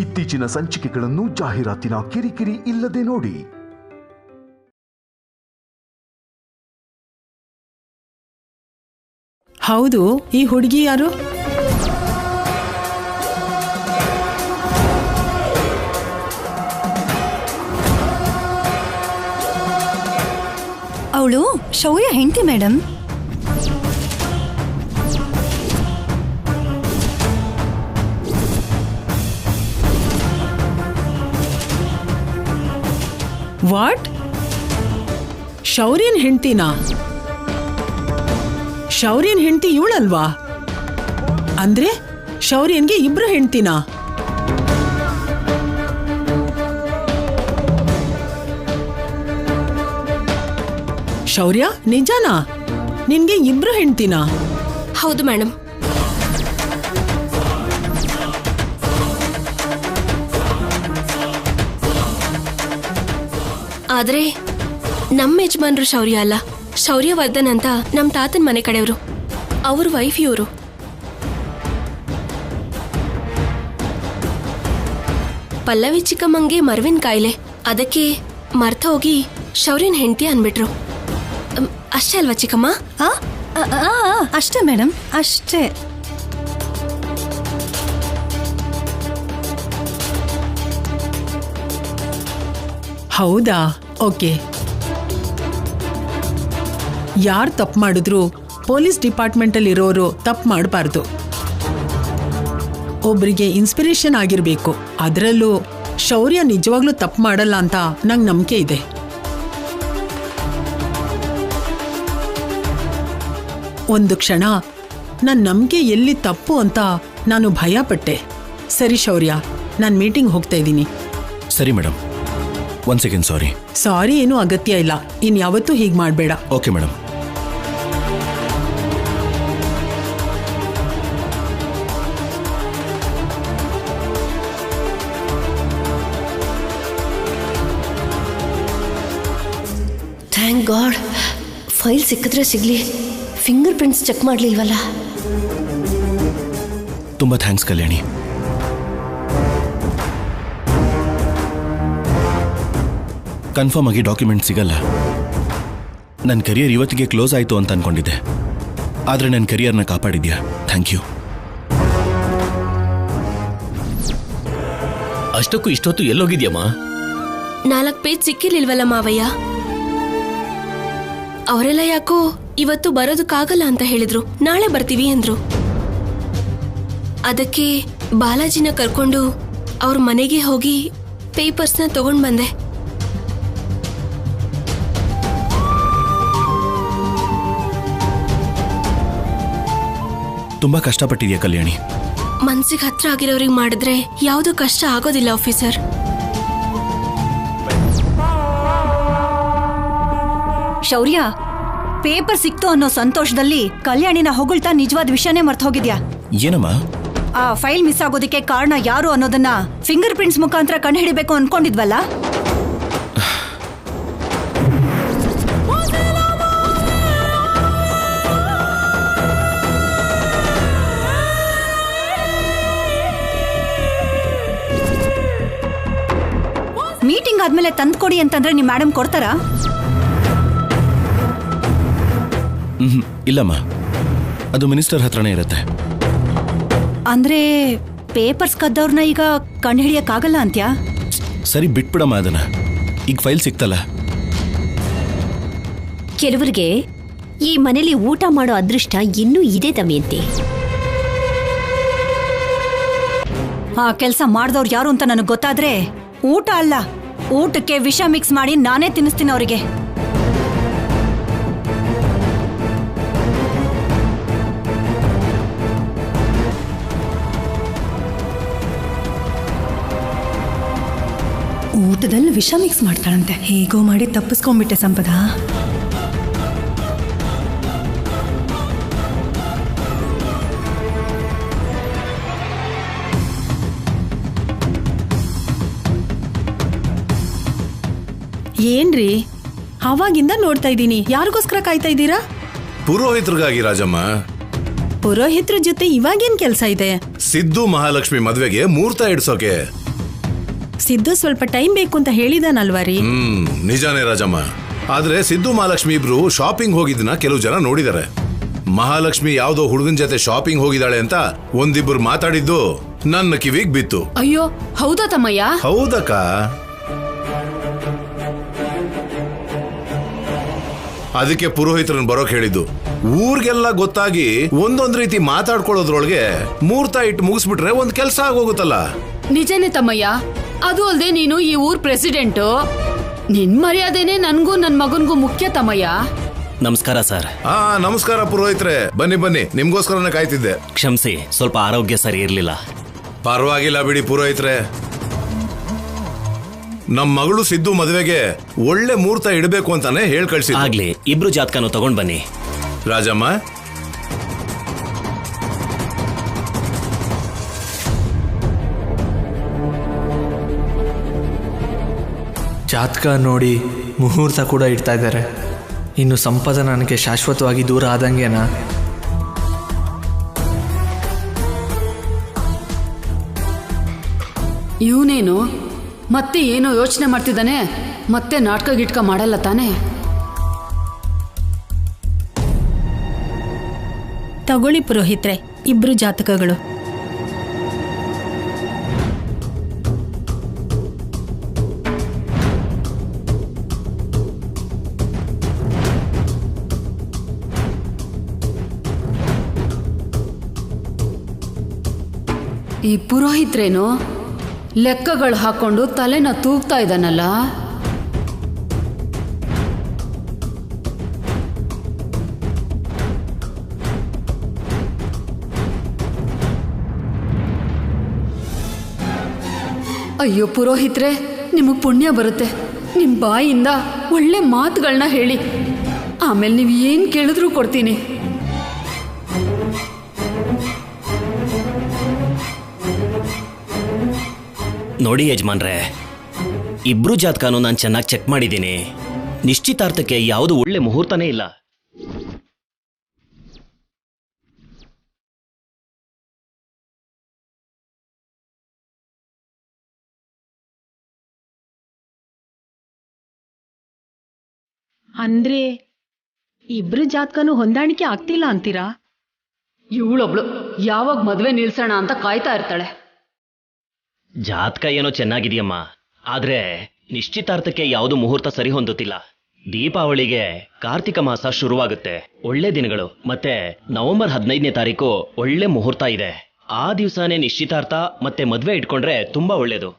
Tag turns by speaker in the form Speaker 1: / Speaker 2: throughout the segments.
Speaker 1: ಇತ್ತೀಚಿನ ಸಂಚಿಕೆಗಳನ್ನು ಜಾಹೀರಾತಿನ ಕಿರಿಕಿರಿ ಇಲ್ಲದೆ ನೋಡಿ.
Speaker 2: ಹೌದು, ಈ ಹುಡುಗಿ ಯಾರು?
Speaker 3: ಅವಳು ಶೌರ್ಯ ಹೆಂಡತಿ ಮೇಡಮ್.
Speaker 2: ವಾಟ್? ಶೌರ್ಯನ್ ಹೆಂಡ್ತಿನಾ? ಶೌರ್ಯನ್ ಹೆಂಡ್ತಿ ಇವಳಲ್ವಾ? ಅಂದ್ರೆ ಶೌರ್ಯನ್ಗೆ ಇಬ್ರು ಹೆಂಡ್ತಿನಾ? ಶೌರ್ಯ, ನಿಜಾನಾ? ನಿನ್ಗೆ ಇಬ್ರು ಹೆಂಡ್ತಿನಾ?
Speaker 4: ಹೌದು ಮೇಡಮ್. ಆದ್ರೆ ನಮ್ಮ ಯಜಮಾನ್ರು ಶೌರ್ಯ ಅಲ್ಲ, ಶೌರ್ಯವರ್ಧನ್ ಅಂತ ನಮ್ಮ ತಾತನ ಮನೆ ಕಡೆಯವರು. ಅವ್ರ ವೈಫ್ ಇವರು. ಪಲ್ಲವಿ ಚಿಕ್ಕಮ್ಮಂಗೆ ಮರ್ವಿನ್ ಕಾಯಿಲೆ, ಅದಕ್ಕೆ ಮರ್ತ ಹೋಗಿ ಶೌರ್ಯನ್ ಹೆಂಡತಿ ಅನ್ಬಿಟ್ರು. ಅಷ್ಟೇ ಅಲ್ವಾ ಚಿಕ್ಕಮ್ಮ?
Speaker 3: ಅಷ್ಟೇ ಮೇಡಮ್, ಅಷ್ಟೇ.
Speaker 2: ಹೌದಾ? ಓಕೆ. ಯಾರು ತಪ್ಪು ಮಾಡಿದ್ರು ಪೊಲೀಸ್ ಡಿಪಾರ್ಟ್ಮೆಂಟಲ್ಲಿ ಇರೋರು ತಪ್ಪು ಮಾಡಬಾರ್ದು. ಒಬ್ಬರಿಗೆ ಇನ್ಸ್ಪಿರೇಷನ್ ಆಗಿರಬೇಕು. ಅದರಲ್ಲೂ ಶೌರ್ಯ ನಿಜವಾಗ್ಲೂ ತಪ್ಪು ಮಾಡಲ್ಲ ಅಂತ ನಂಗೆ ನಂಬಿಕೆ ಇದೆ. ಒಂದು ಕ್ಷಣ ನನ್ನ ನಂಬಿಕೆ ಎಲ್ಲಿ ತಪ್ಪು ಅಂತ ನಾನು ಭಯಪಟ್ಟೆ. ಸರಿ ಶೌರ್ಯ, ನಾನು ಮೀಟಿಂಗ್ ಹೋಗ್ತಾ ಇದ್ದೀನಿ.
Speaker 5: ಸರಿ ಮೇಡಮ್, 1 ಸೆಕೆಂಡ್.
Speaker 2: ಸಾರಿ ಏನೂ ಅಗತ್ಯ ಇಲ್ಲ. ಇನ್ಯಾವತ್ತೂ ಹೀಗೆ ಮಾಡಬೇಡ.
Speaker 5: Okay madam.
Speaker 4: Thank god, file ಸಿಕ್ಕಿದ್ರೆ ಸಿಗ್ಲಿ. ಫಿಂಗರ್ ಪ್ರಿಂಟ್ಸ್ ಚೆಕ್ ಮಾಡಲಿಲ್ವಲ್ಲ.
Speaker 5: ತುಂಬ ಥ್ಯಾಂಕ್ಸ್ ಕಲ್ಯಾಣಿ. ಕನ್ಫರ್ಮ್ ಆಗಿ ಡಾಕ್ಯುಮೆಂಟ್ ಸಿಗಲ್ಲ. ನನ್ನ ಕರಿಯರ್ ಇವತ್ತಿಗೆ ಕ್ಲೋಸ್ ಆಯಿತು ಅಂತ ಅನ್ಕೊಂಡಿದ್ದೆ, ಆದರೆ ನನ್ನ ಕರಿಯರ್ನ ಕಾಪಾಡಿದ್ಯಾ. Thank you.
Speaker 6: ಅಷ್ಟಕ್ಕೂ ಇಷ್ಟೊತ್ತು ಎಲ್ಲೋಗಿದ್ಯಮ್ಮ?
Speaker 4: 4 ಪೇಜ್ ಸಿಕ್ಕಿರ್ಲಿಲ್ವಲ್ಲ ಮಾವಯ್ಯ. ಅವರೆಲ್ಲ ಯಾಕೋ ಇವತ್ತು ಬರೋದಕ್ಕಾಗಲ್ಲ ಅಂತ ಹೇಳಿದ್ರು. ನಾಳೆ ಬರ್ತೀವಿ ಅಂದ್ರು. ಅದಕ್ಕೆ ಬಾಲಾಜಿನ ಕರ್ಕೊಂಡು ಅವ್ರ ಮನೆಗೆ ಹೋಗಿ ಪೇಪರ್ಸ್ನ ತಗೊಂಡ್ ಬಂದೆ.
Speaker 5: ತುಂಬಾ ಕಷ್ಟಪಟ್ಟಿದ್ಯಾ ಕಲ್ಯಾಣಿ.
Speaker 4: ಮನ್ಸಿಗೆ ಹತ್ರ ಆಗಿರೋರಿಗೆ ಮಾಡಿದ್ರೆ ಯಾವುದು ಕಷ್ಟ ಆಗೋದಿಲ್ಲ ಆಫೀಸರ್.
Speaker 3: ಶೌರ್ಯ, ಪೇಪರ್ ಸಿಕ್ತು ಅನ್ನೋ ಸಂತೋಷದಲ್ಲಿ ಕಲ್ಯಾಣಿನ ಹೊಗಳ್ತಾ ನಿಜವಾದ ವಿಷಯನೇ ಮರ್ತು ಹೋಗಿದ್ಯಾ.
Speaker 5: ಏನಮ್ಮ?
Speaker 3: ಆ ಫೈಲ್ ಮಿಸ್ ಆಗೋದಕ್ಕೆ ಕಾರಣ ಯಾರು ಅನ್ನೋದನ್ನ ಫಿಂಗರ್ ಪ್ರಿಂಟ್ಸ್ ಮುಖಾಂತರ ಕಂಡುಹಿಡಿಬೇಕು ಅನ್ಕೊಂಡಿದ್ವಲ್ಲ. ಮೀಟಿಂಗ್ ಆದ್ಮೇಲೆ ತಂದ್ಕೊಡಿ ಅಂತಂದ್ರೆ ನಿಮ್ ಮೇಡಮ್ ಕೊಡ್ತಾರಾ?
Speaker 5: ಇಲ್ಲಮ್ಮ, ಅದು ಮಿನಿಸ್ಟರ್ ಹತ್ರನೇ ಇರುತ್ತೆ.
Speaker 3: ಅಂದ್ರೆ ಪೇಪರ್ಸ್ ಕದ್ದವ್ರನ್ನ ಈಗ ಕಂಡುಹಿಡಿಯಕ್ಕಾಗಲ್ಲ ಅಂತ್ಯಾ?
Speaker 5: ಸರಿ ಬಿಟ್ಬಿಡಮ್ಮ ಅದನ್ನ. ಈಗ ಫೈಲ್ ಸಿಕ್ತಲ್ಲ.
Speaker 7: ಕೆಲವರಿಗೆ ಈ ಮನೇಲಿ ಊಟ ಮಾಡೋ ಅದೃಷ್ಟ ಇನ್ನೂ ಇದೆ ದಮಯಂತಿ.
Speaker 3: ಆ ಕೆಲಸ ಮಾಡಿದವ್ರು ಯಾರು ಅಂತ ನನಗೆ ಗೊತ್ತಾದ್ರೆ ಊಟ ಅಲ್ಲ, ಊಟಕ್ಕೆ ವಿಷ ಮಿಕ್ಸ್ ಮಾಡಿ ನಾನೇ ತಿನ್ನಿಸ್ತೀನಿ ಅವರಿಗೆ. ಊಟದಲ್ಲಿ ವಿಷ ಮಿಕ್ಸ್ ಮಾಡ್ತಾಳಂತೆ. ಹೇಗೋ ಮಾಡಿ ತಪ್ಪಿಸ್ಕೊಂಡ್ಬಿಟ್ಟೆ ಸಂಪದ.
Speaker 2: ಏನ್ರಿ ಅವಾಗಿಂದ ನೋಡ್ತಾ ಇದ್ದೀನಿ, ಯಾರಿಗೋಸ್ಕರ ಕಾಯ್ತಾ ಇದ್ದೀರಾ?
Speaker 8: ಪುರೋಹಿತರಿಗಾಗಿ ರಾಜಮ್ಮ.
Speaker 2: ಪುರೋಹಿತರ ಜೊತೆ ಇವಾಗೇನ್ ಕೆಲಸ ಇದೆ?
Speaker 8: ಸಿದ್ದು ಮಹಾಲಕ್ಷ್ಮಿ ಮದ್ವೆಗೆ ಮುಹೂರ್ತ ಇಡ್ಸೋಕೆ.
Speaker 2: ಸಿದ್ದು ಸ್ವಲ್ಪ ಟೈಮ್ ಬೇಕು ಅಂತ ಹೇಳಿದಾನಲ್ವಾ ರೀ?
Speaker 8: ನಿಜಾನೇ ರಾಜಮ್ಮ. ಆದ್ರೆ ಸಿದ್ದು ಮಹಾಲಕ್ಷ್ಮಿ ಇಬ್ರು ಶಾಪಿಂಗ್ ಹೋಗಿದ್ದನ್ನ ಕೆಲವು ಜನ ನೋಡಿದ್ದಾರೆ. ಮಹಾಲಕ್ಷ್ಮಿ ಯಾವ್ದೋ ಹುಡುಗನ್ ಜೊತೆ ಶಾಪಿಂಗ್ ಹೋಗಿದ್ದಾಳೆ ಅಂತ ಒಂದಿಬ್ರು ಮಾತಾಡಿದ್ದು ನನ್ನ ಕಿವಿಗ್ ಬಿತ್ತು.
Speaker 4: ಅಯ್ಯೋ ಹೌದಾ ತಮ್ಮಯ್ಯ?
Speaker 8: ಹೌದಕ್ಕ. ಅದಕ್ಕೆ ಪುರೋಹಿತರನ್ನ ಬರೋಕ್ ಹೇಳಿದ್ದು. ಊರ್ಗೆಲ್ಲ ಗೊತ್ತಾಗಿ ಒಂದೊಂದ್ ರೀತಿ ಮಾತಾಡ್ಕೊಳ್ಳೋದ್ರೊಳಗೆ ಮುಹೂರ್ತ ಇಟ್ಟು ಮುಗಿಸ್ಬಿಟ್ರೆ ಒಂದ್ ಕೆಲ್ಸ ಆಗೋಗುತ್ತಲ್ಲ.
Speaker 4: ನಿಜನೇ ತಮ್ಮಯ್ಯ. ಅದು ಅಲ್ದೆ ನೀನು ಈ ಊರ್ ಪ್ರೆಸಿಡೆಂಟು. ನಿನ್ ಮರ್ಯಾದೆನೆ ನನ್ಗೂ ನನ್ ಮಗನ್ಗೂ ಮುಖ್ಯ ತಮ್ಮಯ್ಯ.
Speaker 6: ನಮಸ್ಕಾರ ಸರ್.
Speaker 8: ನಮಸ್ಕಾರ ಪುರೋಹಿತ್ರೆ. ಬನ್ನಿ ಬನ್ನಿ, ನಿಮ್ಗೋಸ್ಕರನೇ ಕಾಯ್ತಿದ್ದೆ.
Speaker 6: ಕ್ಷಮಿಸಿ, ಸ್ವಲ್ಪ ಆರೋಗ್ಯ ಸರಿ ಇರ್ಲಿಲ್ಲ.
Speaker 8: ಪರವಾಗಿಲ್ಲ ಬಿಡಿ ಪುರೋಹಿತ್ರೆ. ನಮ್ ಮಗಳು ಸಿದ್ದು ಮದುವೆಗೆ ಒಳ್ಳೆ ಮುಹೂರ್ತ ಇಡಬೇಕು ಅಂತಾನೆ ಹೇಳ್ ಕಳ್ಸಿ.
Speaker 6: ಆಗ್ಲಿ, ಇಬ್ರು ಜಾತಕನು ತಗೊಂಡ್ ಬನ್ನಿ.
Speaker 8: ರಾಜಮ್ಮ,
Speaker 9: ಜಾತಕ ನೋಡಿ ಮುಹೂರ್ತ ಕೂಡ ಇಡ್ತಾ ಇದ್ದಾರೆ. ಇನ್ನು ಸಂಪದ ನನಗೆ ಶಾಶ್ವತವಾಗಿ ದೂರ ಆದಂಗೆನಾ?
Speaker 4: ಇವನೇನು ಮತ್ತೆ ಏನೋ ಯೋಚನೆ ಮಾಡ್ತಿದ್ದಾನೆ. ಮತ್ತೆ ನಾಟಕ ಗಿಟ್ಕ ಮಾಡಲ್ಲ ತಾನೆ?
Speaker 2: ತಗೊಳ್ಳಿ ಪುರೋಹಿತ್ರೆ, ಇಬ್ರು ಜಾತಕಗಳು.
Speaker 4: ಈ ಪುರೋಹಿತ್ರೇನು ಲೆಕ್ಕಗಳು ಹಾಕೊಂಡು ತಲೆನ ತೂಗ್ತಾ ಇದ್ದಾನಲ್ಲ. ಅಯ್ಯೋ ಪುರೋಹಿತ್ರೆ, ನಿಮಗೆ ಪುಣ್ಯ ಬರುತ್ತೆ. ನಿಮ್ಮ ಬಾಯಿಯಿಂದ ಒಳ್ಳೆ ಮಾತುಗಳನ್ನ ಹೇಳಿ, ಆಮೇಲೆ ನೀವು ಏನು ಕೇಳಿದ್ರೂ ಕೊಡ್ತೀನಿ.
Speaker 6: ನೋಡಿ ಯಜಮಾನ್ರೆ, ಇಬ್ರು ಜಾತಕನು ನಾನು ಚೆನ್ನಾಗಿ ಚೆಕ್ ಮಾಡಿದ್ದೀನಿ. ನಿಶ್ಚಿತಾರ್ಥಕ್ಕೆ ಯಾವುದು ಒಳ್ಳೆ ಮುಹೂರ್ತನೇ ಇಲ್ಲ.
Speaker 2: ಅಂದ್ರೆ ಇಬ್ರು ಜಾತಕನು ಹೊಂದಾಣಿಕೆ ಆಗ್ತಿಲ್ಲ ಅಂತೀರಾ?
Speaker 4: ಇವಳೊಬ್ಳು ಯಾವಾಗ ಮದುವೆ ನಿಲ್ಸೋಣ ಅಂತ ಕಾಯ್ತಾ ಇರ್ತಾಳೆ.
Speaker 6: ಜಾತಕ ಏನೋ ಚೆನ್ನಾಗಿದೆಯಮ್ಮ, ಆದ್ರೆ ನಿಶ್ಚಿತಾರ್ಥಕ್ಕೆ ಯಾವುದು ಮುಹೂರ್ತ ಸರಿ ಹೊಂದುತ್ತಿಲ್ಲ. ದೀಪಾವಳಿಗೆ ಕಾರ್ತಿಕ ಮಾಸ ಶುರುವಾಗುತ್ತೆ, ಒಳ್ಳೆ ದಿನಗಳು. ಮತ್ತೆ ನವೆಂಬರ್ 15ನೇ ತಾರೀಕು ಒಳ್ಳೆ ಮುಹೂರ್ತ ಇದೆ. ಆ ದಿವಸನೇ ನಿಶ್ಚಿತಾರ್ಥ ಮತ್ತೆ ಮದ್ವೆ ಇಟ್ಕೊಂಡ್ರೆ ತುಂಬಾ ಒಳ್ಳೇದು.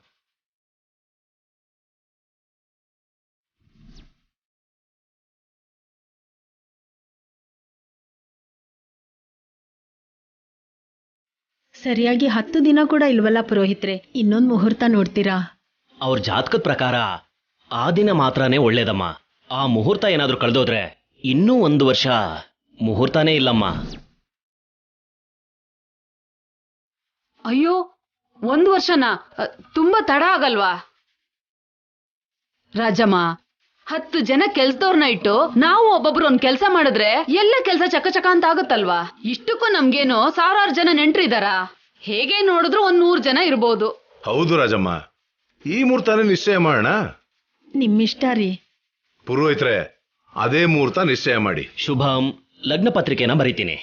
Speaker 2: ಸರಿಯಾಗಿ 10 ದಿನ ಕೂಡ ಇಲ್ವಲ್ಲ ಪುರೋಹಿತ್ರೆ, ಇನ್ನೊಂದು ಮುಹೂರ್ತ ನೋಡ್ತೀರಾ?
Speaker 6: ಅವ್ರ ಜಾತಕದ ಪ್ರಕಾರ ಆ ದಿನ ಮಾತ್ರನೇ ಒಳ್ಳೇದಮ್ಮ. ಆ ಮುಹೂರ್ತ ಏನಾದ್ರೂ ಕಳೆದೋದ್ರೆ ಇನ್ನೂ 1 ವರ್ಷ ಮುಹೂರ್ತನೇ ಇಲ್ಲಮ್ಮ.
Speaker 4: ಅಯ್ಯೋ, 1 ವರ್ಷನಾ? ತುಂಬಾ ತಡ ಆಗಲ್ವಾ? ರಾಜಮ್ಮ, 10 ಜನ ಕೆಲ್ಸದವ್ರನ್ನ ಇಟ್ಟು ನಾವು ಒಬ್ಬೊಬ್ರು ಒಂದ್ ಕೆಲ್ಸ ಮಾಡಿದ್ರೆ ಎಲ್ಲ ಕೆಲ್ಸ ಚಕ ಅಂತ ಆಗುತ್ತಲ್ವಾ? ಇಷ್ಟಕ್ಕೂ ನಮ್ಗೇನು 1000 ಜನ ನೆಂಟ್ರಿದಾರ? ಹೇಗೆ ನೋಡಿದ್ರು 100 ಜನ ಇರ್ಬೋದು.
Speaker 8: ಹೌದು ರಾಜಮ್ಮ, ಈ ಮುಹೂರ್ತನೇ ನಿಶ್ಚಯ ಮಾಡೋಣ.
Speaker 2: ನಿಮ್ಮಿಷ್ಟ ರೀ
Speaker 8: ಪುರೋಹಿತ್ರೆ, ಅದೇ ಮುಹೂರ್ತ ನಿಶ್ಚಯ ಮಾಡಿ.
Speaker 6: ಶುಭಂ. ಲಗ್ನ ಪತ್ರಿಕೆನ ಬರೀತೀನಿ.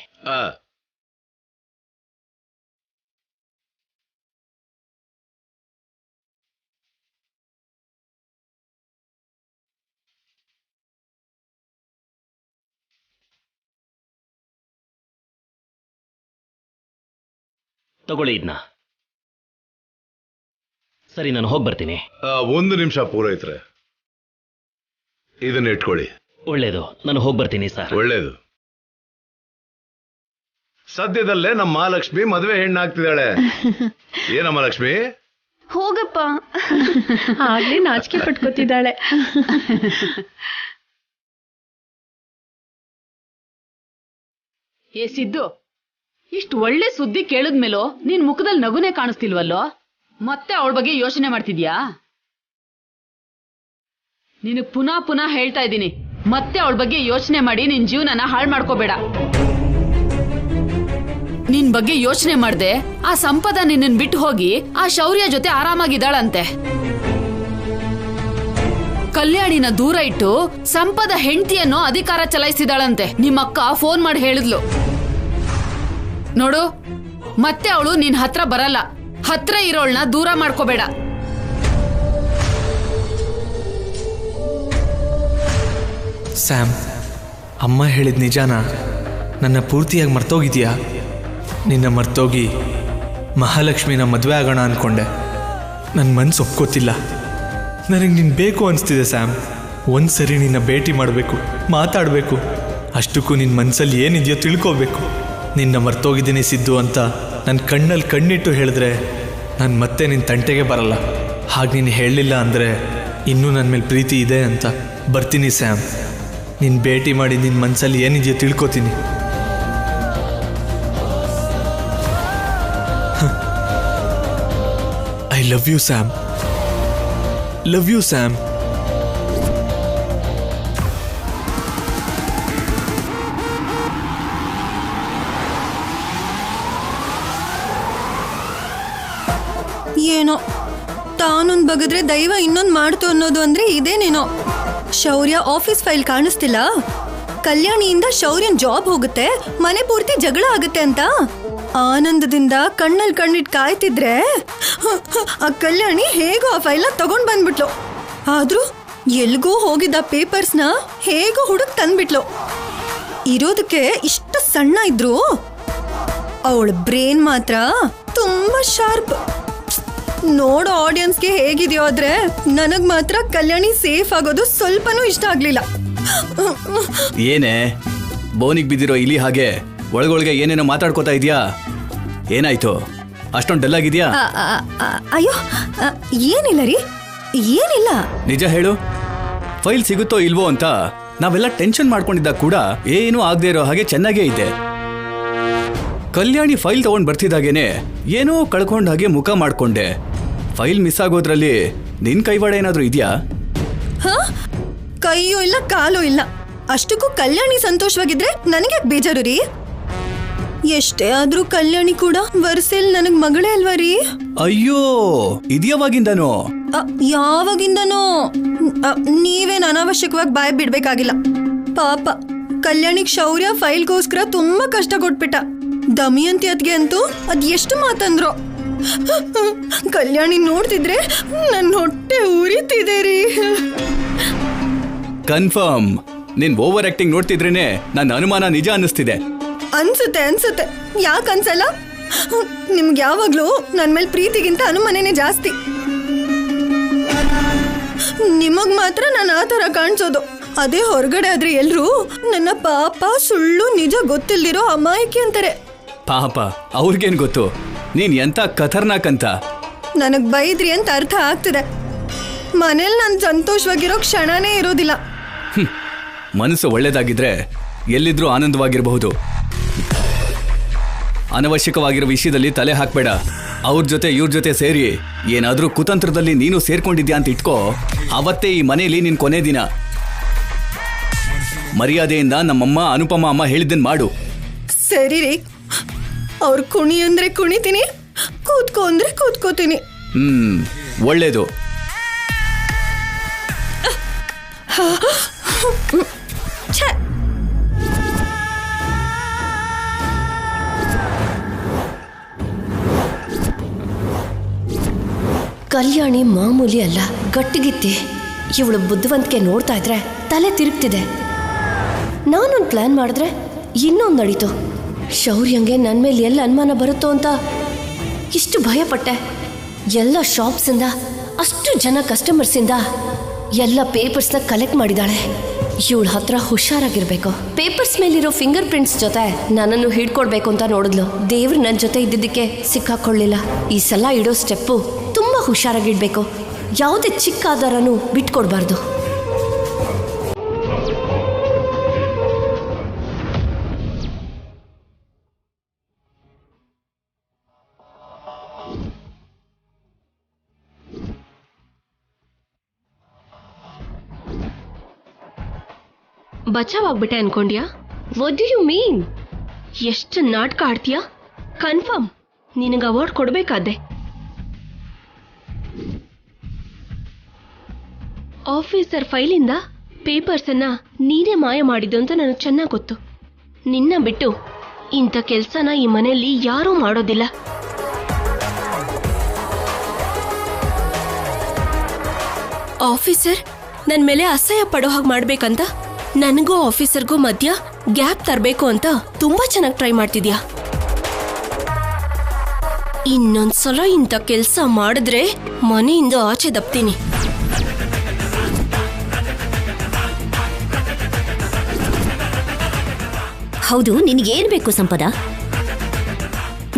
Speaker 6: ತಗೊಳ್ಳಿ ಇದನ್ನ. ಸರಿ, ನಾನು ಹೋಗಿ ಬರ್ತೀನಿ.
Speaker 8: 1 ನಿಮಿಷ ಪುರೋಹಿತ್ರೆ, ಇದನ್ನ ಇಟ್ಕೊಳ್ಳಿ.
Speaker 6: ಒಳ್ಳೇದು, ನಾನು ಹೋಗಿ ಬರ್ತೀನಿ ಸರ್.
Speaker 8: ಒಳ್ಳೇದು. ಸದ್ಯದಲ್ಲೇ ನಮ್ಮ ಮಹಾಲಕ್ಷ್ಮಿ ಮದುವೆ ಹೆಣ್ಣಾಗ್ತಿದ್ದಾಳೆ. ಏನಮ್ಮ ಲಕ್ಷ್ಮಿ?
Speaker 4: ಹೋಗಪ್ಪ.
Speaker 2: ಆಗ್ಲೇ ನಾಚಿಕೆ ಪಟ್ಕೋತಿದ್ದಾಳೆ.
Speaker 4: ಏ ಸಿದ್ದು, ಇಷ್ಟು ಒಳ್ಳೆ ಸುದ್ದಿ ಕೇಳಿದ್ಮೇಲೋ ನಿನ್ ಮುಖದಲ್ಲಿ ನಗುನೇ ಕಾಣಿಸ್ತಿಲ್ವಲ್ಲೋ? ಮತ್ತೆ ಅವಳ ಬಗ್ಗೆ ಯೋಚನೆ ಮಾಡ್ತಿದ್ಯಾ? ನಿನಗ್ ಪುನಃ ಹೇಳ್ತಾ ಇದ್ದೀನಿ, ಮತ್ತೆ ಅವಳ ಬಗ್ಗೆ ಯೋಚನೆ ಮಾಡಿ ನಿನ್ ಜೀವನನ ಹಾಳು ಮಾಡ್ಕೋಬೇಡ. ನಿನ್ ಬಗ್ಗೆ ಯೋಚನೆ ಮಾಡ್ದೆ ಆ ಸಂಪದ ನಿನ್ನನ್ ಬಿಟ್ಟು ಹೋಗಿ ಆ ಶೌರ್ಯ ಜೊತೆ ಆರಾಮಾಗಿದ್ದಾಳಂತೆ. ಕಲ್ಯಾಣಿನ ದೂರ ಇಟ್ಟು ಸಂಪದ ಹೆಂಡತಿಯನ್ನು ಅಧಿಕಾರ ಚಲಾಯಿಸಿದಾಳಂತೆ. ನಿಮ್ಮಕ್ಕ ಫೋನ್ ಮಾಡಿ ಹೇಳಿದ್ಲು. ನೋಡು, ಮತ್ತೆ ಅವಳು ನಿನ್ ಹತ್ರ ಬರಲ್ಲ. ಹತ್ರ ಇರೋಳ್ನ ದೂರ ಮಾಡ್ಕೋಬೇಡ.
Speaker 9: ಸ್ಯಾಮ್, ಅಮ್ಮ ಹೇಳಿದ ನಿಜಾನ ನನ್ನ ಪೂರ್ತಿಯಾಗಿ ಮರ್ತೋಗಿದ್ಯಾ? ನಿನ್ನ ಮರ್ತೋಗಿ ಮಹಾಲಕ್ಷ್ಮಿನ ಮದುವೆ ಆಗೋಣ ಅಂದ್ಕೊಂಡೆ. ನನ್ನ ಮನಸ್ಸು ಒಪ್ಕೋತಿಲ್ಲ. ನನಗೆ ನೀನು ಬೇಕು ಅನಿಸ್ತಿದೆ ಸ್ಯಾಮ್. ಒಂದು ಸರಿ ನಿನ್ನ ಭೇಟಿ ಮಾಡಬೇಕು, ಮಾತಾಡಬೇಕು. ಅಷ್ಟಕ್ಕೂ ನಿನ್ನ ಮನಸ್ಸಲ್ಲಿ ಏನಿದೆಯೋ ತಿಳ್ಕೋಬೇಕು. ನಿನ್ನ ಮರ್ತೋಗಿದ್ದೀನಿ ಸಿದ್ದು ಅಂತ ನನ್ನ ಕಣ್ಣಲ್ಲಿ ಕಣ್ಣಿಟ್ಟು ಹೇಳಿದ್ರೆ ನಾನು ಮತ್ತೆ ನಿನ್ನ ತಂಟೆಗೆ ಬರಲ್ಲ. ಹಾಗೆ ನೀನು ಹೇಳಲಿಲ್ಲ ಅಂದರೆ ಇನ್ನೂ ನನ್ನ ಮೇಲೆ ಪ್ರೀತಿ ಇದೆ ಅಂತ ಬರ್ತೀನಿ ಸ್ಯಾಮ್. ನಿನ್ನ ಭೇಟಿ ಮಾಡಿ ನಿನ್ನ ಮನಸ್ಸಲ್ಲಿ ಏನಿದೆಯೋ ತಿಳ್ಕೊತೀನಿ. I love you Sam. Love you Sam.
Speaker 10: ಏನೋ ತಾನೊಂದು ಬಗದ್ರೆ ದೈವ ಇನ್ನೊಂದು ಮಾಡ್ತು ಅನ್ನೋದು ಅಂದ್ರೆ ಇದೇನೇನೋ. ಶೌರ್ಯ ಆಫೀಸ್ ಫೈಲ್ ಕಾಣಿಸ್ತಿಲ್ಲ, ಕಲ್ಯಾಣಿಯಿಂದ ಶೌರ್ಯನ್ ಜಾಬ್ ಹೋಗುತ್ತೆ, ಮನೆ ಪೂರ್ತಿ ಜಗಳ ಆಗುತ್ತೆ ಅಂತ ಆನಂದದಿಂದ ಕಣ್ಣಲ್ಲಿ ಕಣ್ಣಿಟ್ಟು ಕಾಯ್ತಿದ್ರೆ ಆ ಕಲ್ಯಾಣಿ ಹೇಗೋ ಆ ಫೈಲ್ನ ತಗೊಂಡ್ ಬಂದ್ಬಿಟ್ಲು. ಆದ್ರೂ ಎಲ್ಗೋ ಹೋಗಿದ್ದ ಪೇಪರ್ಸ್ನ ಹೇಗೋ ಹುಡುಕ್ ತಂದ್ಬಿಟ್ಲು. ಇರೋದಕ್ಕೆ ಇಷ್ಟು ಸಣ್ಣ ಇದ್ರು ಅವಳ ಬ್ರೇನ್ ಮಾತ್ರ ತುಂಬಾ ಶಾರ್ಪ್. ನೋಡೋ ಆಡಿಯನ್ಸ್ಗೆ ಹೇಗಿದೆಯೋ ಆದ್ರೆ ನನಗ್ ಮಾತ್ರ ಕಲ್ಯಾಣಿ ಸೇಫ್ ಆಗೋದು ಸ್ವಲ್ಪನೂ ಇಷ್ಟ ಆಗ್ಲಿಲ್ಲ.
Speaker 11: ಏನೇ ಬೋನಿಗೆ ಬಿದ್ದಿರೋ ಇಲಿ ಹಾಗೆ ಒಳಗೊಳಗೆ ಏನೇನೋ ಮಾತಾಡ್ಕೋತಾ ಇದೀಯಾ? ಏನಾಯ್ತು, ಅಷ್ಟೊಂದು ಡಲ್ ಆಗಿದ್ಯಾ?
Speaker 10: ಅಯ್ಯೋ ಏನಿಲ್ಲ ರೀ, ಏನಿಲ್ಲ.
Speaker 11: ನಿಜ ಹೇಳು, ಫೈಲ್ ಸಿಗುತ್ತೋ ಇಲ್ವೋ ಅಂತ ನಾವೆಲ್ಲ ಟೆನ್ಷನ್ ಮಾಡ್ಕೊಂಡಿದ್ದಾಗ ಕೂಡ ಏನೂ ಆಗದೆ ಇರೋ ಹಾಗೆ ಚೆನ್ನಾಗೇ ಇದ್ದೆ. ಕಲ್ಯಾಣಿ ಫೈಲ್ ತಗೊಂಡ್ ಬರ್ತಿದ್ದಾಗೇನೆ ಏನೋ ಕಳ್ಕೊಂಡ ಹಾಗೆ ಮುಖ ಮಾಡ್ಕೊಂಡೆ. ಫೈಲ್ ಮಿಸ್ ಆಗೋದ್ರಲ್ಲಿ ನಿನ್ ಕೈವಾಡ ಏನಾದ್ರೂ ಇದೆಯಾ?
Speaker 10: ಕೈಯೂ ಇಲ್ಲ ಕಾಲೂ ಇಲ್ಲ. ಅಷ್ಟಕ್ಕೂ ಕಲ್ಯಾಣಿ ಸಂತೋಷವಾಗಿದ್ರೆ ನನಗೆ ಬೇಜಾರು ರೀ. ಎಷ್ಟೇ ಆದ್ರೂ ಕಲ್ಯಾಣಿ ಕೂಡ ವರ್ಸೆಲ್ ನನಗ್ ಮಗಳೇ ಅಲ್ವಾ ರೀ?
Speaker 11: ಅಯ್ಯೋ, ಇದ್ಯಾವಾಗಿಂದನೋ?
Speaker 10: ಯಾವಾಗಿಂದನೋ? ನೀವೇನ್ ಅನಾವಶ್ಯಕವಾಗಿ ಬಾಯ್ ಬಿಡ್ಬೇಕಾಗಿಲ್ಲ. ಪಾಪ ಕಲ್ಯಾಣಿಗ್ ಶೌರ್ಯ ಫೈಲ್ಗೋಸ್ಕರ ತುಂಬಾ ಕಷ್ಟ ಕೊಟ್ಬಿಟ್ಟ. ದಮಯಂತಿ ಅತ್ಗೆ ಅಂತೂ ಅದ್ ಎಷ್ಟು ಮಾತಂದ್ರು. ಕಲ್ಯಾಣಿ ನೋಡ್ತಿದ್ರೆ ನನ್ನ ಹೊಟ್ಟೆ ಉರಿತಿದೆ ರೀ.
Speaker 11: ಕನ್ಫರ್ಮ್, ನಿನ್ ಓವರ್ ಆಕ್ಟಿಂಗ್ ನೋಡ್ತಿದ್ರೇನೆ ನನ್ನ ಅನುಮಾನ ನಿಜ ಅನ್ನಿಸ್ತಿದೆ.
Speaker 10: ಅನ್ಸುತ್ತೆ. ಯಾಕೆ ಅನ್ಸಲ್ಲ? ನಿಮ್ಗೆ ಯಾವಾಗ್ಲೂ ನನ್ ಮೇಲೆ ಪ್ರೀತಿಗಿಂತ ಅನುಮಾನನೇ ಜಾಸ್ತಿ. ನಿಮಗ್ ಮಾತ್ರ ನಾನು ಆ ತರ ಕಾಣಿಸೋದು. ಅದೇ ಹೊರಗಡೆ ಆದ್ರೆ ಎಲ್ರು ನನ್ನ ಪಾಪ ಸುಳ್ಳು ನಿಜ ಗೊತ್ತಿಲ್ದಿರೋ ಅಮಾಯಕಿ ಅಂತಾರೆ.
Speaker 11: ಪಾಪ ಅವ್ರಿಗೇನ್ ಗೊತ್ತು ನೀನ್ ಎಂತ ಖತರ್ನಾಕ್ ಅಂತ.
Speaker 10: ನನಗ್ ಬೈದ್ರಿ ಅಂತ ಅರ್ಥ ಆಗ್ತಿದೆ. ಮನೇಲಿ ನಾನು ಸಂತೋಷವಾಗಿರೋ ಕ್ಷಣನೇ ಇರೋದಿಲ್ಲ.
Speaker 11: ಮನಸ್ಸು ಒಳ್ಳೇದಾಗಿದ್ರೆ ಎಲ್ಲಿದ್ರೂ ಆನಂದವಾಗಿರಬಹುದು. ಅನವಶ್ಯಕವಾಗಿರೋ ವಿಷಯದಲ್ಲಿ ತಲೆ ಹಾಕ್ಬೇಡ. ಅವ್ರ ಜೊತೆ ಇವ್ರ ಜೊತೆ ಸೇರಿ ಏನಾದ್ರೂ ಕುತಂತ್ರದಲ್ಲಿ ನೀನು ಸೇರ್ಕೊಂಡಿದ್ಯಾ ಅಂತ ಇಟ್ಕೋ, ಅವತ್ತೇ ಈ ಮನೆಯಲ್ಲಿ ನಿನ್ ಕೊನೆ ದಿನ. ಮರ್ಯಾದೆಯಿಂದ ನಮ್ಮಮ್ಮ ಅನುಪಮ ಅಮ್ಮ ಹೇಳಿದ್ದನ್ ಮಾಡು.
Speaker 10: ಸರಿ ರೀ, ಅವ್ರು ಕುಣಿ ಅಂದ್ರೆ ಕುಣಿತೀನಿ, ಕೂತ್ಕೋ ಅಂದ್ರೆ ಕೂತ್ಕೋತೀನಿ.
Speaker 11: ಒಳ್ಳೇದು.
Speaker 7: ಕಲ್ಯಾಣಿ ಮಾಮೂಲಿ ಅಲ್ಲ, ಗಟ್ಟಿಗಿತ್ತಿ. ಇವಳು ಬುದ್ಧಿವಂತಿಕೆ ನೋಡ್ತಾ ಇದ್ರೆ ತಲೆ ತಿರುಗ್ತಿದೆ. ನಾನೊಂದು ಪ್ಲಾನ್ ಮಾಡಿದ್ರೆ ಇನ್ನೊಂದು ನಡೀತು. ಶೌರ್ಯಂಗೆ ನನ್ನ ಮೇಲೆ ಎಲ್ಲ ಅನುಮಾನ ಬರುತ್ತೋ ಅಂತ ಇಷ್ಟು ಭಯಪಟ್ಟೆ. ಎಲ್ಲ ಶಾಪ್ಸಿಂದ, ಅಷ್ಟು ಜನ ಕಸ್ಟಮರ್ಸಿಂದ ಎಲ್ಲ ಪೇಪರ್ಸ್ನ ಕಲೆಕ್ಟ್ ಮಾಡಿದಾಳೆ. ಇವಳ ಹತ್ರ ಹುಷಾರಾಗಿರ್ಬೇಕು. ಪೇಪರ್ಸ್ ಮೇಲಿರೋ ಫಿಂಗರ್ ಪ್ರಿಂಟ್ಸ್ ಜೊತೆ ನನ್ನನ್ನು ಹಿಡ್ಕೊಡ್ಬೇಕು ಅಂತ ನೋಡಿದ್ಲು. ದೇವ್ರು ನನ್ನ ಜೊತೆ ಇದ್ದಿದ್ದಕ್ಕೆ ಸಿಕ್ಕಾಕೊಳ್ಳಿಲ್ಲ. ಈ ಸಲ ಇಡೋ ಸ್ಟೆಪ್ಪು ತುಂಬಾ ಹುಷಾರಾಗಿಡ್ಬೇಕು. ಯಾವುದೇ ಚಿಕ್ಕ ಆಧಾರನೂ ಬಿಟ್ಕೊಡ್ಬಾರ್ದು.
Speaker 12: ಬಚಾವಾಗ್ಬಿಟ್ಟೆ ಅನ್ಕೊಂಡ್ಯಾ? What do you mean? ಎಷ್ಟು ನಾಟಕ ಆಡ್ತೀಯಾ? ಕನ್ಫರ್ಮ್ ನಿನಗೆ ಅವಾರ್ಡ್ ಕೊಡ್ಬೇಕಾದೆ. ಆಫೀಸರ್ ಫೈಲಿಂದ ಪೇಪರ್ಸನ್ನ ನೀನೇ ಮಾಯ ಮಾಡಿದ್ದು ಅಂತ ನನಗೆ ಚೆನ್ನಾಗಿ ಗೊತ್ತು. ನಿನ್ನ ಬಿಟ್ಟು ಇಂಥ ಕೆಲಸನ ಈ ಮನೆಯಲ್ಲಿ ಯಾರೂ ಮಾಡೋದಿಲ್ಲ. ಆಫೀಸರ್ ನನ್ನ ಮೇಲೆ ಅಸಹ್ಯ ಪಡೋ ಹಾಗೆ ಮಾಡ್ಬೇಕಂತ, ನನಗೂ ಆಫೀಸರ್ಗೂ ಮಧ್ಯ ಗ್ಯಾಪ್ ತರಬೇಕು ಅಂತ ತುಂಬಾ ಚೆನ್ನಾಗಿ ಟ್ರೈ ಮಾಡ್ತಿದ್ಯಾ. ಇನ್ನೊಂದ್ಸಲ ಇಂಥ ಕೆಲಸ ಮಾಡಿದ್ರೆ ಮನೆಯಿಂದ ಆಚೆ ದಪ್ತೀನಿ.
Speaker 13: ಹೌದು, ನಿನಗೇನ್ ಬೇಕು ಸಂಪದ?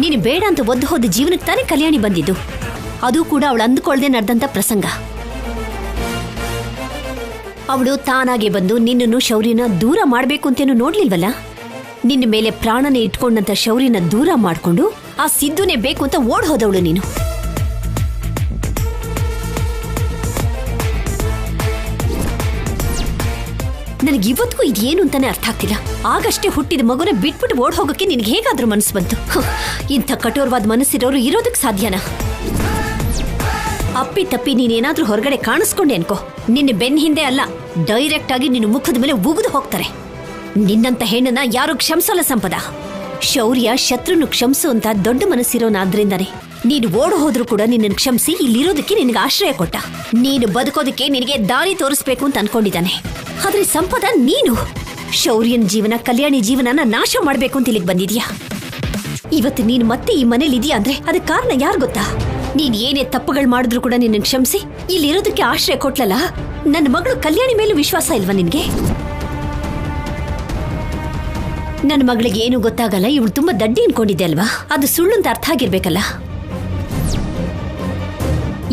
Speaker 13: ನೀನು ಬೇಡ ಅಂತ ಒದ್ದು ಹೋದ ಜೀವನಕ್ಕೆ ತಾನೇ ಕಲ್ಯಾಣಿ ಬಂದಿದ್ದು. ಅದು ಕೂಡ ಅವಳು ಅಂದುಕೊಳ್ಳದೆ ನಡೆದಂತ ಪ್ರಸಂಗ. ಅವಳು ತಾನಾಗೆ ಬಂದು ನಿನ್ನನ್ನು ಶೌರ್ಯನ ದೂರ ಮಾಡಬೇಕು ಅಂತೇನು ನೋಡ್ಲಿಲ್ವಲ್ಲ. ನಿನ್ನ ಮೇಲೆ ಪ್ರಾಣನೇ ಇಟ್ಕೊಂಡಂತ ಶೌರ್ಯನ ದೂರ ಮಾಡಿಕೊಂಡು ಆ ಸಿದ್ದುನೇ ಬೇಕು ಅಂತ ಓಡ್ ಹೋದವಳು ನೀನು. ನನಗಿವತ್ತಿಗೂ ಇದೇನು ಅಂತಾನೆ ಅರ್ಥ ಆಗ್ತಿಲ್ಲ. ಆಗಷ್ಟೇ ಹುಟ್ಟಿದ ಮಗುನ ಬಿಟ್ಬಿಟ್ಟು ಓಡ್ ಹೋಗೋಕೆ ನಿನ್ಗೆ ಹೇಗಾದ್ರೂ ಮನಸ್ಸು ಬಂತು? ಇಂಥ ಕಠೋರವಾದ ಮನಸ್ಸಿರೋರು ಇರೋದಕ್ಕೆ ಸಾಧ್ಯನಾ? ಅಪ್ಪಿ ತಪ್ಪಿ ನೀನೇನಾದ್ರೂ ಹೊರಗಡೆ ಕಾಣಿಸ್ಕೊಂಡೆ ಅನ್ಕೋ, ನಿನ್ನ ಬೆನ್ನ ಹಿಂದೆ ಅಲ್ಲ, ಡೈರೆಕ್ಟ್ ಆಗಿ ನಿನ್ನ ಮುಖದ ಮೇಲೆ ಉಗಿದು ಹೋಗ್ತಾರೆ. ನಿನ್ನಂತ ಹೆಣ್ಣನ್ನ ಯಾರು ಕ್ಷಮಿಸಲ್ಲ ಸಂಪದ. ಶೌರ್ಯ ಶತ್ರುನು ಕ್ಷಮಿಸು ಅಂತ ದೊಡ್ಡ ಮನಸ್ಸಿರೋನಾದ್ರಿಂದಾನೆ ನೀನು ಓಡ್ ಹೋದ್ರೂ ಕೂಡ ನಿನ್ನನ್ನು ಕ್ಷಮಿಸಿ ಇಲ್ಲಿರೋದಕ್ಕೆ ನಿನಗೆ ಆಶ್ರಯ ಕೊಟ್ಟ. ನೀನು ಬದುಕೋದಕ್ಕೆ ನಿನಗೆ ದಾರಿ ತೋರಿಸ್ಬೇಕು ಅಂತ ಅನ್ಕೊಂಡಿದ್ದಾನೆ. ಆದ್ರೆ ಸಂಪದ, ನೀನು ಶೌರ್ಯನ ಜೀವನ, ಕಲ್ಯಾಣಿ ಜೀವನನ ನಾಶ ಮಾಡ್ಬೇಕು ಅಂತ ಇಲ್ಲಿಗೆ ಬಂದಿದ್ಯಾ. ಇವತ್ತು ನೀನು ಮತ್ತೆ ಈ ಮನೇಲಿ ಇದೆಯಾ ಅಂದ್ರೆ ಅದಕ್ಕೆ ಕಾರಣ ಯಾರು ಗೊತ್ತಾ? ನೀನ್ ಏನೇ ತಪ್ಪುಗಳು ಮಾಡಿದ್ರು ಕೂಡ ನಿನ್ನ ಕ್ಷಮಿಸಿ ಇಲ್ಲಿರೋದಕ್ಕೆ ಆಶ್ರಯ ಕೊಟ್ಲಲ್ಲ, ನನ್ನ ಮಗಳು ಕಲ್ಯಾಣಿ ಮೇಲೂ ವಿಶ್ವಾಸ ಇಲ್ವಾ ನಿನ್ಗೆ? ನನ್ನ ಮಗಳಿಗೆ ಏನು ಗೊತ್ತಾಗಲ್ಲ, ಇವಳು ತುಂಬಾ ದಡ್ಡಿ ಅನ್ಕೊಂಡಿದ್ದೆ ಅಲ್ವಾ? ಅದು ಸುಳ್ಳು ಅಂತ ಅರ್ಥ ಆಗಿರ್ಬೇಕಲ್ಲ.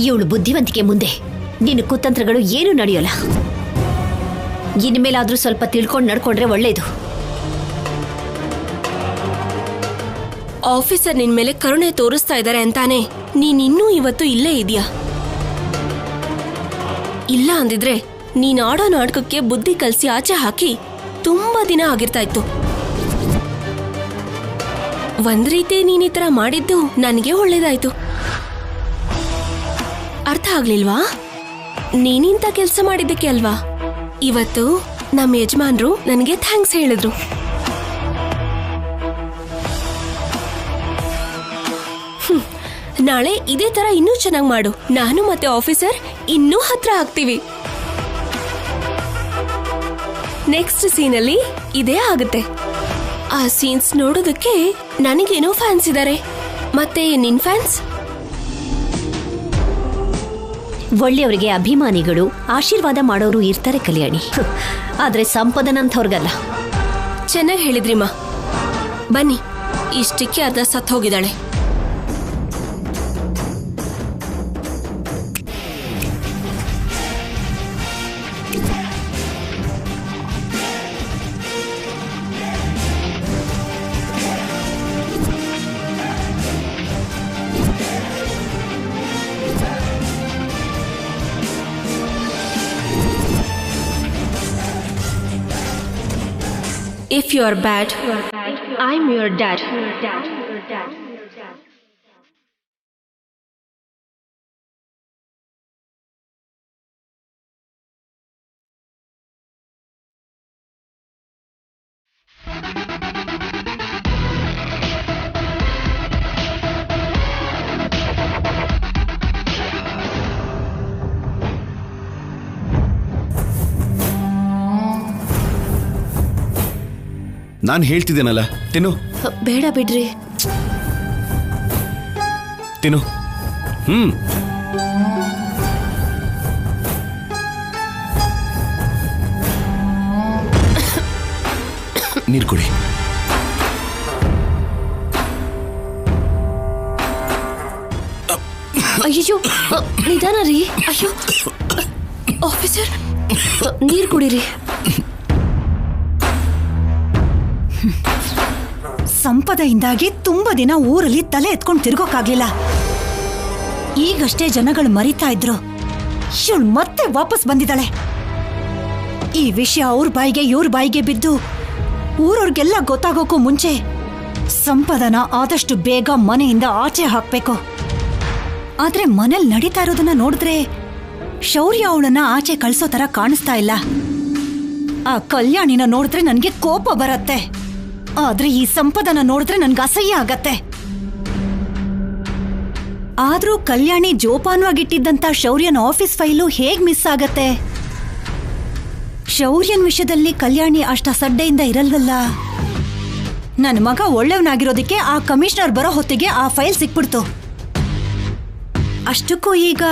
Speaker 13: ಇವಳು ಬುದ್ಧಿವಂತಿಕೆ ಮುಂದೆ ನಿನ್ನ ಕುತಂತ್ರಗಳು ಏನು ನಡೆಯೋಲ್ಲ. ಇನ್ಮೇಲಾದ್ರೂ ಸ್ವಲ್ಪ ತಿಳ್ಕೊಂಡು ನಡ್ಕೊಂಡ್ರೆ ಒಳ್ಳೇದು.
Speaker 12: ಆಫೀಸರ್ ನಿನ್ ಮೇಲೆ ಕರುಣೆ ತೋರಿಸ್ತಾ ಇದ್ದಾರೆ ಅಂತಾನೆ ನೀನಿನ್ನೂ ಇವತ್ತು ಇಲ್ಲೇ ಇದೆಯಾ? ಇಲ್ಲ ಅಂದಿದ್ರೆ ನೀನ್ ಆಡೋ ನಾಟಕಕ್ಕೆ ಬುದ್ಧಿ ಕಲಿಸಿ ಆಚೆ ಹಾಕಿ ತುಂಬಾ ದಿನ ಆಗಿರ್ತಾ ಇತ್ತು. ಒಂದ್ ರೀತಿ ನೀನ್ ಈ ತರ ಮಾಡಿದ್ದು ನನಗೆ ಒಳ್ಳೇದಾಯ್ತು. ಅರ್ಥ ಆಗ್ಲಿಲ್ವಾ? ನೀನಿಂತ ಕೆಲಸ ಮಾಡಿದ್ದಕ್ಕೆ ಅಲ್ವಾ ಇವತ್ತು ನಮ್ಮ ಯಜಮಾನ್ರು ನನಗೆ ಥ್ಯಾಂಕ್ಸ್ ಹೇಳಿದ್ರು. ನಾಳೆ ಇದೇ ತರ ಇನ್ನೂ ಚೆನ್ನಾಗಿ ಮಾಡು. ನಾನು ಮತ್ತೆ ಆಫೀಸರ್ ಇನ್ನೂ ಹತ್ರ ಆಗ್ತೀವಿ. ನೆಕ್ಸ್ಟ್ ಸೀನಲ್ಲಿ ಇದೇ ಆಗುತ್ತೆ. ಆ ಸೀನ್ಸ್ ನೋಡೋದಕ್ಕೆ ನನಗೇನೋ ಫ್ಯಾನ್ಸ್ ಇದ್ದಾರೆ. ಮತ್ತೆ ನಿನ್ ಫ್ಯಾನ್ಸ್?
Speaker 13: ಒಳ್ಳೆಯವರಿಗೆ ಅಭಿಮಾನಿಗಳು, ಆಶೀರ್ವಾದ ಮಾಡೋರು ಇರ್ತಾರೆ ಕಲ್ಯಾಣಿ. ಆದ್ರೆ ಸಂಪದನಂಥವ್ರಿಗಲ್ಲ.
Speaker 12: ಚೆನ್ನಾಗಿ ಹೇಳಿದ್ರಿಮ್ಮ. ಬನ್ನಿ, ಇಷ್ಟಕ್ಕೆ ಅರ್ಧ ಸತ್ ಹೋಗಿದ್ದಾಳೆ. If you are bad, I'm your dad.
Speaker 5: ನಾನು ಹೇಳ್ತಿದ್ದೇನಲ್ಲ, ತಿನ್ನು.
Speaker 12: ಬೇಡ ಬಿಡ್ರಿ.
Speaker 5: ತಿನ್ನು. ನೀರು ಕುಡಿ.
Speaker 12: ಅಯ್ಯೋ, ನಿಧಾನ ರೀ. ಅಯ್ಯೋ ಆಫೀಸರ್, ನೀರು ಕುಡೀರಿ.
Speaker 3: ಸಂಪದೆಯಿಂದಾಗಿ ತುಂಬಾ ದಿನ ಊರಲ್ಲಿ ತಲೆ ಎತ್ಕೊಂಡು ತಿರ್ಗೋಕಾಗ್ಲಿಲ್ಲ. ಈಗಷ್ಟೇ ಜನಗಳು ಮರಿತಾ ಇದ್ರು, ಇವಳು ಮತ್ತೆ ವಾಪಸ್ ಬಂದಿದ್ದಾಳೆ. ಈ ವಿಷಯ ಅವ್ರ ಬಾಯಿಗೆ ಇವ್ರ ಬಾಯಿಗೆ ಬಿದ್ದು ಊರವ್ರಿಗೆಲ್ಲ ಗೊತ್ತಾಗೋಕ್ಕೂ ಮುಂಚೆ ಸಂಪದನ ಆದಷ್ಟು ಬೇಗ ಮನೆಯಿಂದ ಆಚೆ ಹಾಕ್ಬೇಕು. ಆದ್ರೆ ಮನೇಲಿ ನಡೀತಾ ಇರೋದನ್ನ ನೋಡಿದ್ರೆ ಶೌರ್ಯ ಅವಳನ್ನ ಆಚೆ ಕಳ್ಸೋ ತರ ಕಾಣಿಸ್ತಾ ಇಲ್ಲ. ಆ ಕಲ್ಯಾಣಿನ ನೋಡಿದ್ರೆ ನನ್ಗೆ ಕೋಪ ಬರತ್ತೆ, ಆದ್ರೆ ಈ ಸಂಪದನ ನೋಡಿದ್ರೆ ನನ್ಗೆ ಅಸಹ್ಯ ಆಗತ್ತೆ. ಆದ್ರೂ ಕಲ್ಯಾಣಿ ಜೋಪಾನವಾಗಿಟ್ಟಿದ್ದಂತ ಶೌರ್ಯನ ಆಫೀಸ್ ಫೈಲು ಹೇಗ್ ಮಿಸ್ ಆಗತ್ತೆ? ಶೌರ್ಯನ್ ವಿಷಯದಲ್ಲಿ ಕಲ್ಯಾಣಿ ಅಷ್ಟ ಸಡ್ಡೆಯಿಂದ ಇರಲ್ವಲ್ಲ. ನನ್ನ ಮಗ ಒಳ್ಳೆಯವನಾಗಿರೋದಕ್ಕೆ ಆ ಕಮಿಷನರ್ ಬರೋ ಹೊತ್ತಿಗೆ ಆ ಫೈಲ್ ಸಿಕ್ಬಿಡ್ತು. ಅಷ್ಟಕ್ಕೂ ಈಗ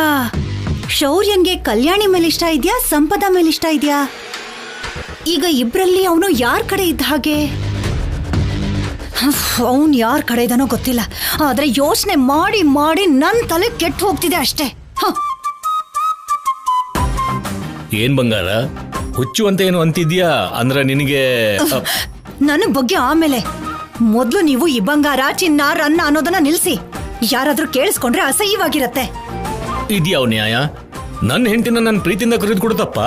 Speaker 3: ಶೌರ್ಯನ್ಗೆ ಕಲ್ಯಾಣಿ ಮೇಲೆ ಇಷ್ಟ ಇದೆಯಾ, ಸಂಪದ ಮೇಲೆ ಇಷ್ಟ ಇದೆಯಾ? ಈಗ ಇಬ್ರಲ್ಲಿ ಅವನು ಯಾರ ಕಡೆ ಇದ್ದ ಹಾಗೆ? ಅವನು ಯಾರ ಕಡೆ ಇದ್ದಾನೋ ಗೊತ್ತಿಲ್ಲ, ಆದ್ರೆ ಯೋಚನೆ ಮಾಡಿ ಮಾಡಿ ನನ್ನ ತಲೆ ಕೆಟ್ಟು ಹೋಗ್ತಿದೆ ಅಷ್ಟೇ.
Speaker 14: ಏನ್ ಬಂಗಾರ, ಹುಚ್ಚು ಅಂತ ಏನು ಅಂತಿದ್ಯಾ? ಅಂದ್ರೆ ನಿನಗೆ
Speaker 3: ನನ್ನ ಬಗ್ಗೆ ಆಮೇಲೆ, ಮೊದ್ಲು ನೀವು ಈ ಬಂಗಾರ, ಚಿನ್ನ, ರನ್ನ ಅನ್ನೋದನ್ನ ನಿಲ್ಸಿ. ಯಾರಾದ್ರೂ ಕೇಳಿಸ್ಕೊಂಡ್ರೆ ಅಸಹ್ಯವಾಗಿರತ್ತೆ.
Speaker 14: ಇದ್ಯಾವ ನ್ಯಾಯ? ನನ್ನ ಹೆಂಡತಿನ ನನ್ನ ಪ್ರೀತಿಯಿಂದ ಕರೆದು ಕೊಡುತ್ತಪ್ಪ.